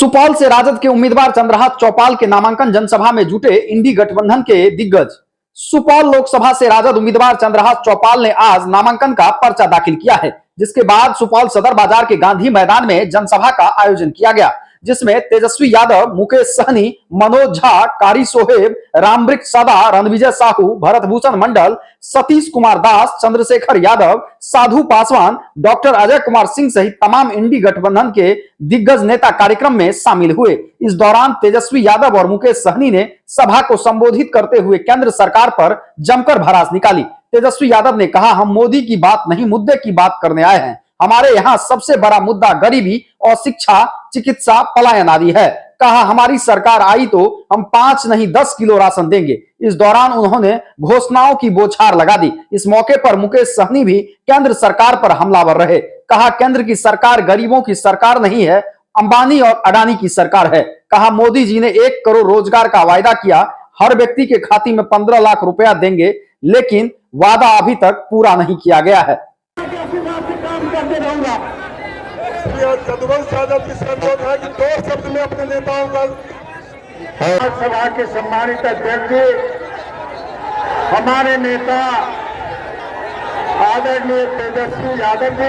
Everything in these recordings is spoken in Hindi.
सुपौल से राजद के उम्मीदवार चंद्रहास चौपाल के नामांकन जनसभा में जुटे इंडी गठबंधन के दिग्गज। सुपौल लोकसभा से राजद उम्मीदवार चंद्रहास चौपाल ने आज नामांकन का पर्चा दाखिल किया है, जिसके बाद सुपौल सदर बाजार के गांधी मैदान में जनसभा का आयोजन किया गया, जिसमें तेजस्वी यादव, मुकेश सहनी, मनोज झा, कारी सोहेब, रामवृक्ष सदा, रणविजय साहू, भरत भूषण मंडल, सतीश कुमार दास, चंद्रशेखर यादव, साधु पासवान, डॉक्टर अजय कुमार सिंह सहित तमाम इंडी गठबंधन के दिग्गज नेता कार्यक्रम में शामिल हुए। इस दौरान तेजस्वी यादव और मुकेश सहनी ने सभा को संबोधित करते हुए केंद्र सरकार पर जमकर भड़ास निकाली। तेजस्वी यादव ने कहा, हम मोदी की बात नहीं, मुद्दे की बात करने आए हैं। हमारे यहाँ सबसे बड़ा मुद्दा गरीबी और शिक्षा, चिकित्सा, पलायन आदि है। कहा, हमारी सरकार आई तो हम 5 नहीं 10 किलो राशन देंगे। इस दौरान उन्होंने घोषणाओं की बौछार लगा दी। इस मौके पर मुकेश सहनी भी केंद्र सरकार पर हमलावर रहे। कहा, केंद्र की सरकार गरीबों की सरकार नहीं है, अंबानी और अडानी की सरकार है। कहा, मोदी जी ने 1 करोड़ रोजगार का वायदा किया, हर व्यक्ति के खाते में 15 लाख रुपया देंगे, लेकिन वादा अभी तक पूरा नहीं किया गया है। रघुवंश यादव जी से अनुरोध है कि 2 शब्द में अपने नेताओं का। सभा के सम्मानित अध्यक्ष, हमारे नेता आदरणीय तेजस्वी यादव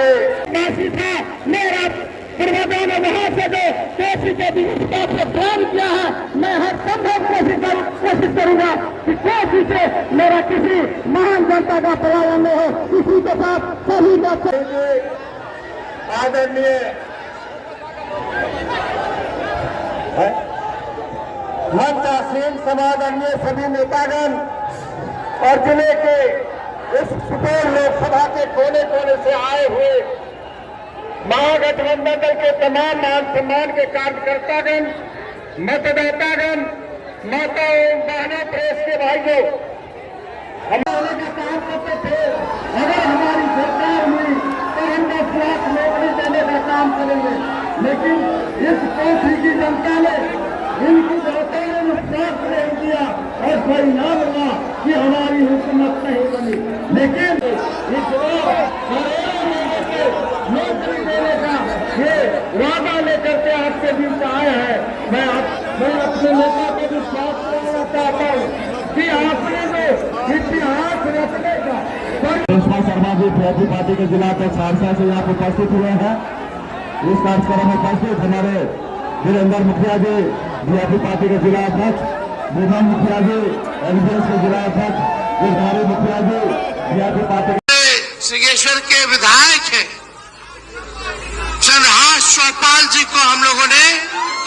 जी था। मेरा प्रबंधन ने वहां से जो केसी के विकास को ध्यान किया है, मैं हर संभव कोशिश करूंगा कि केसी से मेरा किसी महान जनता का पलायन न हो। इसी के साथ सभी का आदरणीय मंचासीन समादरणीय सभी नेतागण और जिले के इस सुपौल लोकसभा के कोने कोने से आए हुए महागठबंधन दल के तमाम मान सम्मान के कार्यकर्तागण, मतदातागण, माताओं, बहनों, प्रेस के भाइयों, हम का काम करते थे। अगर हमारी सरकार हुई तो हम 10 लाख नौकरी देने का काम करेंगे, लेकिन इस कोठी की जनता ने इनकी जनता ने विश्वास नहीं किया और परिणाम हुआ कि हमारी हुकूमत नहीं बनी। लेकिन इस नौकरी देने का ये वादा लेकर के आपके बीच आए हैं। मैं अपने नेता को विश्वास करना चाहता हूँ कि आपने जो इतिहास रचने का। शर्मा जी पीआईपी पार्टी के जिला अध्यक्ष सहरसा से यहाँ उपस्थित हुए हैं। इस कार्यक्रम में उपस्थित हमारे वीरेंद्र मुखिया जी, पीआईपी पार्टी के जिला अध्यक्ष, बुधन मुखिया जी, एलबीएस के जिला अध्यक्ष, गिरधारी मुखिया जी, पीआईपी पार्टी सिंहेश्वर के विधायक हैं चंद्रहास चौपाल जी को हम लोगों ने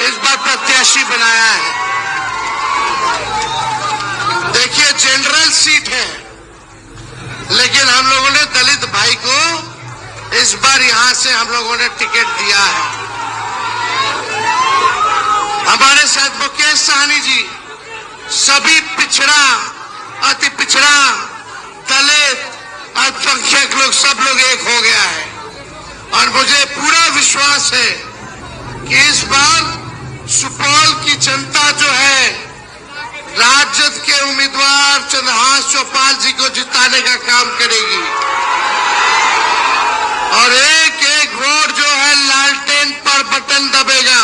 इस बार प्रत्याशी बनाया है। देखिए, जनरल सीट है, लेकिन हम लोगों ने दलित भाई को इस बार यहां से हम लोगों ने टिकट दिया है। हमारे साथ मुकेश सहनी जी, सभी पिछड़ा, अति पिछड़ा, दलित, अल्पसंख्यक लोग, सब लोग एक हो गया है। और मुझे पूरा विश्वास है कि इस बार सुपौल की जनता जो है राजद के उम्मीदवार चंद्रहास चौपाल जी को जिताने का काम करेगी और एक एक वोट जो है लालटेन पर बटन दबेगा।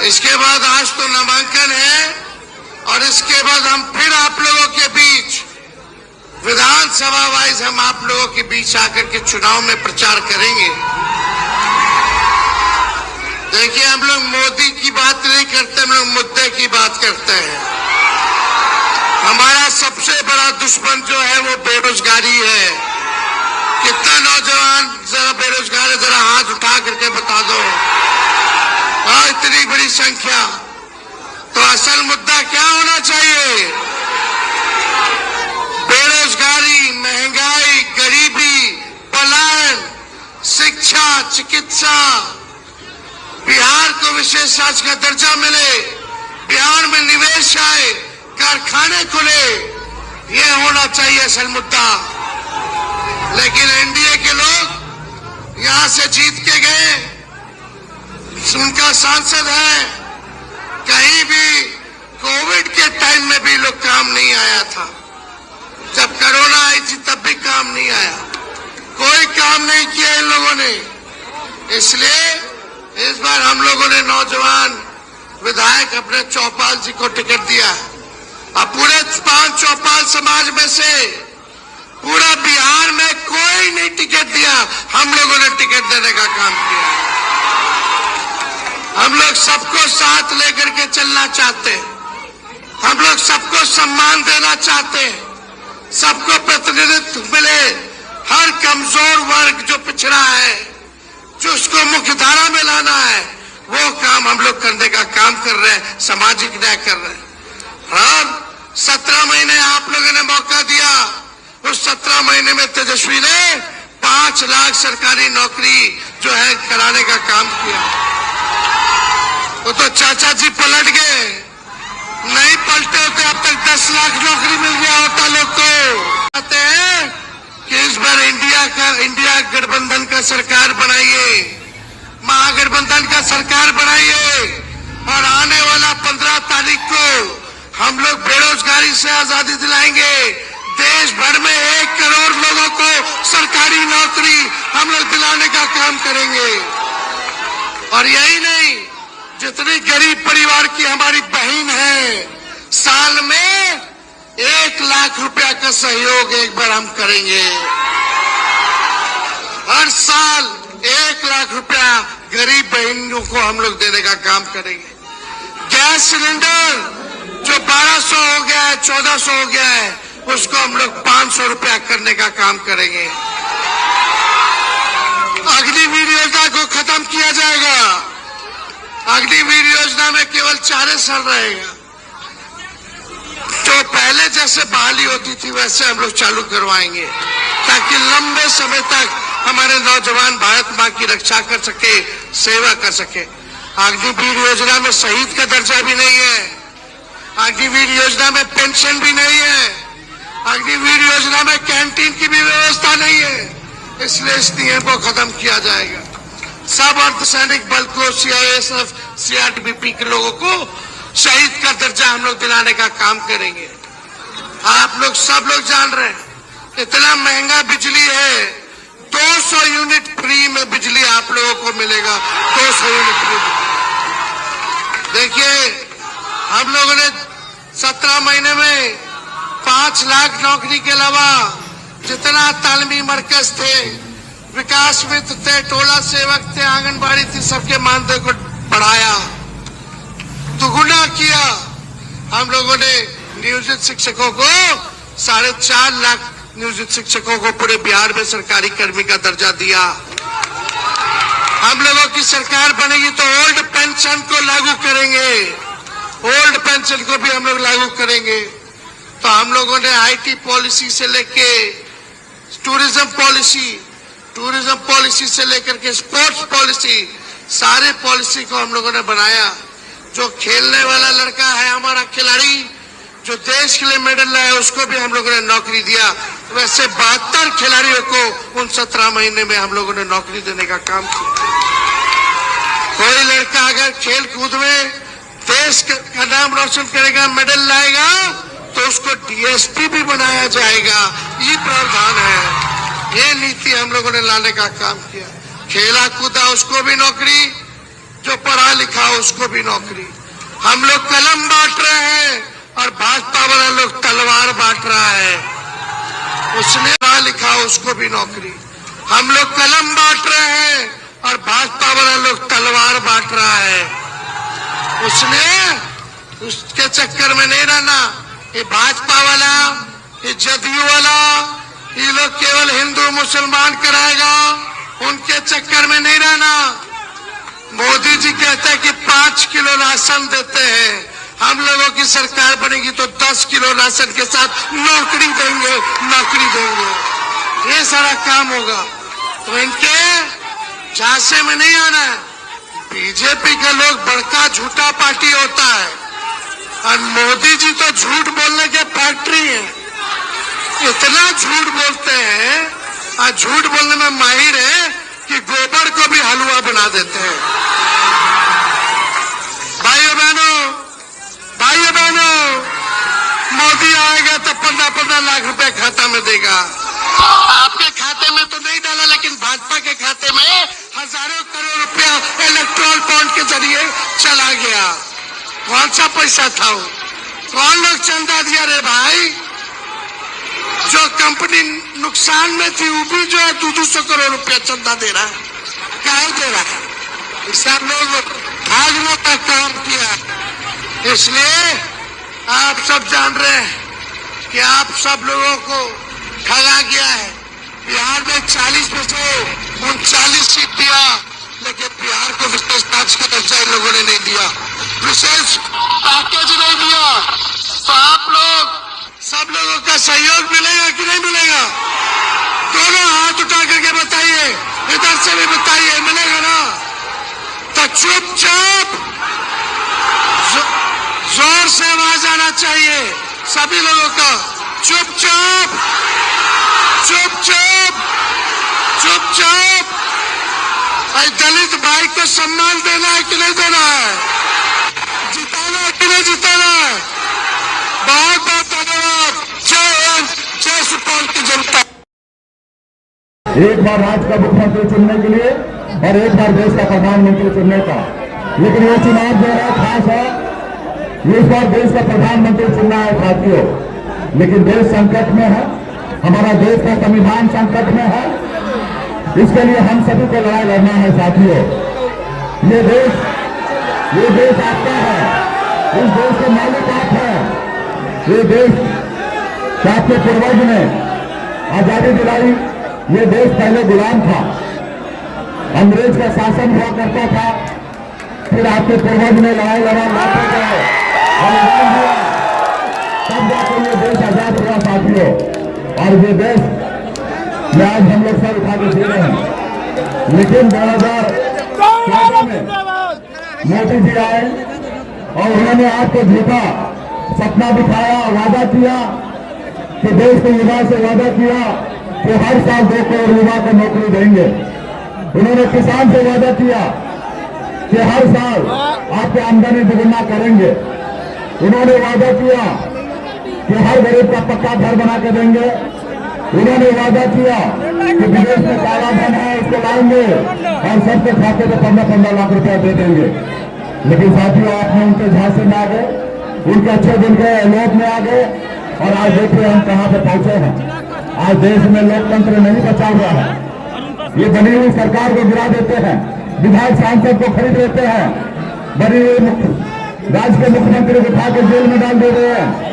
इसके बाद आज तो नामांकन है और इसके बाद हम फिर आप लोगों के बीच विधानसभा वाइज हम आप लोगों के बीच आकर के चुनाव में प्रचार करेंगे। देखिए, हम लोग मोदी की बात नहीं करते, हम लोग मुद्दे की बात करते हैं। हमारा सबसे बड़ा दुश्मन जो है वो बेरोजगारी है। कितना नौजवान जरा बेरोजगार है, जरा हाथ उठा करके बता दो। और इतनी बड़ी संख्या, तो असल मुद्दा क्या होना चाहिए? बेरोजगारी, महंगाई, गरीबी, पलायन, शिक्षा, चिकित्सा, बिहार को विशेष राज्य का दर्जा मिले, बिहार में निवेश आए, कारखाने खुले, ये होना चाहिए असल मुद्दा। लेकिन एनडीए के लोग यहां से जीत के गए, उनका सांसद है, कहीं भी कोविड के टाइम में भी लोग काम नहीं आया था, जब कोरोना आई थी तब भी काम नहीं आया, कोई काम नहीं किया इन लोगों ने। इसलिए इस बार हम लोगों ने नौजवान विधायक अपने चौपाल जी को टिकट दिया। अब पूरे 5 चौपाल समाज में से पूरा बिहार में कोई नहीं टिकट दिया, हम लोगों ने टिकट देने का काम किया। हम लोग सबको साथ लेकर के चलना चाहते हैं, हम लोग सबको सम्मान देना चाहते हैं, सबको प्रतिनिधित्व मिले। हर कमजोर वर्ग जो पिछड़ा है, जो उसको मुख्यधारा में लाना है, वो काम हम लोग करने का काम कर रहे हैं, सामाजिक न्याय कर रहे हैं। और 17 महीने आप लोगों ने मौका दिया, उस 17 महीने में तेजस्वी ने 5 लाख सरकारी नौकरी जो है कराने का काम किया। वो तो चाचा जी पलट गए, नहीं पलटे होते अब तक 10 लाख नौकरी मिल गया होता लोग को। कहते हैं कि इस बार इंडिया गठबंधन का सरकार बनाइए, महागठबंधन का सरकार बनाइए, और आने वाला 15 तारीख को हम लोग बेरोजगारी से आजादी दिलाएंगे। देश भर में 1 करोड़ लोगों को सरकारी नौकरी हम लोग दिलाने का काम करेंगे। और यही नहीं, जितनी गरीब परिवार की हमारी बहन है, साल में 1 लाख रुपया का सहयोग एक बार हम करेंगे। हर साल 1 लाख रुपया गरीब बहनों को हम लोग देने का काम करेंगे। गैस सिलेंडर जो 1200 हो गया है, 1400 हो गया है, उसको हम लोग 500 रुपया करने का काम करेंगे। अग्निवीर योजना को खत्म किया जाएगा। अग्निवीर योजना में केवल 4 साल रहेगा, जो पहले जैसे बहाली होती थी वैसे हम लोग चालू करवाएंगे, ताकि लंबे समय तक हमारे नौजवान भारत मां की रक्षा कर सके, सेवा कर सके। अग्निवीर योजना में शहीद का दर्जा भी नहीं है, अग्निवीर योजना में पेंशन भी नहीं है, अग्निवीर योजना में कैंटीन की भी व्यवस्था नहीं है। इसलिए इस नियम को खत्म किया जाएगा। सब अर्धसैनिक बल को, सीआईएसएफ, सीआरपीएफ के लोगों को शहीद का दर्जा हम लोग दिलाने का काम करेंगे। आप लोग सब लोग जान रहे हैं, इतना महंगा बिजली है, 200 यूनिट फ्री में बिजली आप लोगों को मिलेगा। 200 यूनिट फ्री। देखिए, हम लोगों ने 17 महीने में 5 लाख नौकरी के अलावा जितना तालीमी मरकज थे, विकास मित्र थे, टोला सेवक थे, आंगनबाड़ी थी, सबके मानदेय को बढ़ाया, दुगुना किया। हम लोगों ने नियोजित शिक्षकों को 4.5 लाख नियोजित शिक्षकों को पूरे बिहार में सरकारी कर्मी का दर्जा दिया। हम लोगों की सरकार बनेगी तो ओल्ड पेंशन को लागू करेंगे, ओल्ड पेंशन को भी हम लोग लागू करेंगे। तो हम लोगों ने आईटी पॉलिसी से लेके टूरिज्म पॉलिसी से लेकर के स्पोर्ट्स पॉलिसी, सारे पॉलिसी को हम लोगों ने बनाया। जो खेलने वाला लड़का है हमारा खिलाड़ी, जो देश के लिए मेडल लाया, उसको भी हम लोगों ने नौकरी दिया। वैसे 72 खिलाड़ियों को उन 17 महीने में हम लोगों ने नौकरी देने का काम किया। कोई लड़का अगर खेल कूद में देश का नाम रोशन करेगा, मेडल लाएगा, तो उसको डीएसपी भी बनाया जाएगा। ये प्रावधान है, ये नीति हम लोगों ने लाने का काम किया। खेला कूदा उसको भी नौकरी, जो पढ़ा लिखा उसको भी नौकरी। हम लोग कलम बांट रहे हैं और भाजपा वाला लोग तलवार बांट रहा है। उसने पढ़ा लिखा उसको भी नौकरी। हम लोग कलम बांट रहे हैं और भाजपा वाला लोग तलवार बांट रहा है। उसके चक्कर में नहीं रहना। ये भाजपा वाला, ये जदयू वाला, ये लोग केवल हिंदू मुसलमान कराएगा, उनके चक्कर में नहीं रहना। मोदी जी कहते हैं कि 5 किलो राशन देते हैं, हम लोगों की सरकार बनेगी तो 10 किलो राशन के साथ नौकरी देंगे। ये सारा काम होगा। तो इनके झांसे में नहीं आना है। बीजेपी के लोग बड़का झूठा पार्टी होता है और मोदी जी तो झूठ बोलने के फैक्ट्री है। इतना झूठ बोलते हैं और झूठ बोलने में माहिर है कि गोबर को भी हलवा बना देते हैं। भाइयों बहनों, मोदी आएगा तो 15-15 लाख रुपए खाता में देगा। आपके खाते खाते में तो नहीं डाला, लेकिन भाजपा के खाते में हजारों करोड़ रुपया इलेक्ट्रॉल बॉन्ड के जरिए चला गया। कौन सा पैसा था वो? कौन लोग चंदा दिया रे भाई? जो कंपनी नुकसान में थी वो भी जो है 200 करोड़ रुपया चंदा दे रहा है। क्या दे रहा है? सब लोग भागने का काम किया। इसलिए आप सब जान रहे हैं कि आप सब लोगों को ठगा गया है। बिहार में 40 में से 39 सीट दिया, लेकिन बिहार को विशेष राज्य का दर्जा इन लोगों ने नहीं दिया, विशेष पैकेज नहीं दिया। तो आप लोग सब लोगों का सहयोग मिलेगा कि नहीं मिलेगा? दोनों हाथ उठा करके बताइए, इधर से भी बताइए, मिलेगा ना? तो चुपचाप जोर से आवाज आना चाहिए सभी लोगों का, चुपचाप चुपचाप चुपचाप। भाई दलित भाई को सम्मान देना है कि नहीं देना है? जिताना है कि नहीं जिताना है? बहुत बहुत धन्यवाद। जय हिंद, जय सुपौल की जनता। एक बार राज्य का मुख्यमंत्री चुनने के लिए और एक बार देश का प्रधानमंत्री चुनने का, लेकिन ये चुनाव जो है खास है। इस बार देश का प्रधानमंत्री चुनना है साथियों, लेकिन देश संकट में है, हमारा देश का संविधान संकट में है। इसके लिए हम सभी को लड़ाई लड़ना है साथियों। ये देश आपका है, इस देश के मालिक आप हैं। ये देश आपके पूर्वज ने आजादी दिलाई। ये देश पहले गुलाम था, अंग्रेज का शासन हुआ करता था, फिर आपके पूर्वज ने लड़ाई लड़ा, लाते गए, बलिदान दिया, तब जाकर ये देश आजाद हुआ साथियों। और ये देश में आज हम लोग सर उठा के जी रहे हैं। लेकिन 2014 में मोदी जी आए और उन्होंने आपको झूठा सपना दिखाया, वादा किया कि देश के युवा से वादा किया कि हर साल 2 करोड़ युवा को नौकरी देंगे। उन्होंने किसान से वादा किया कि हर साल आपकी आमदनी दुगुना करेंगे। उन्होंने वादा किया कि हर गरीब का पक्का घर बना के देंगे। उन्होंने वादा किया कि विदेश में काला धन है उसको लाएंगे और सबके खाते में 15-15 लाख रुपया दे देंगे। लेकिन साथियों, आपने उनके झांसे में आ गए, उनके अच्छे दिन के लोभ में आ गए और आज देखिए हम कहां पे पहुंचे हैं। आज देश में लोकतंत्र नहीं बचा हुआ है। ये बनी हुई सरकार को गिरा देते हैं, विधायक सांसद को खरीद लेते हैं, बनी हुई राज्य के मुख्यमंत्री को उठा के जेल में डाल दे रहे हैं।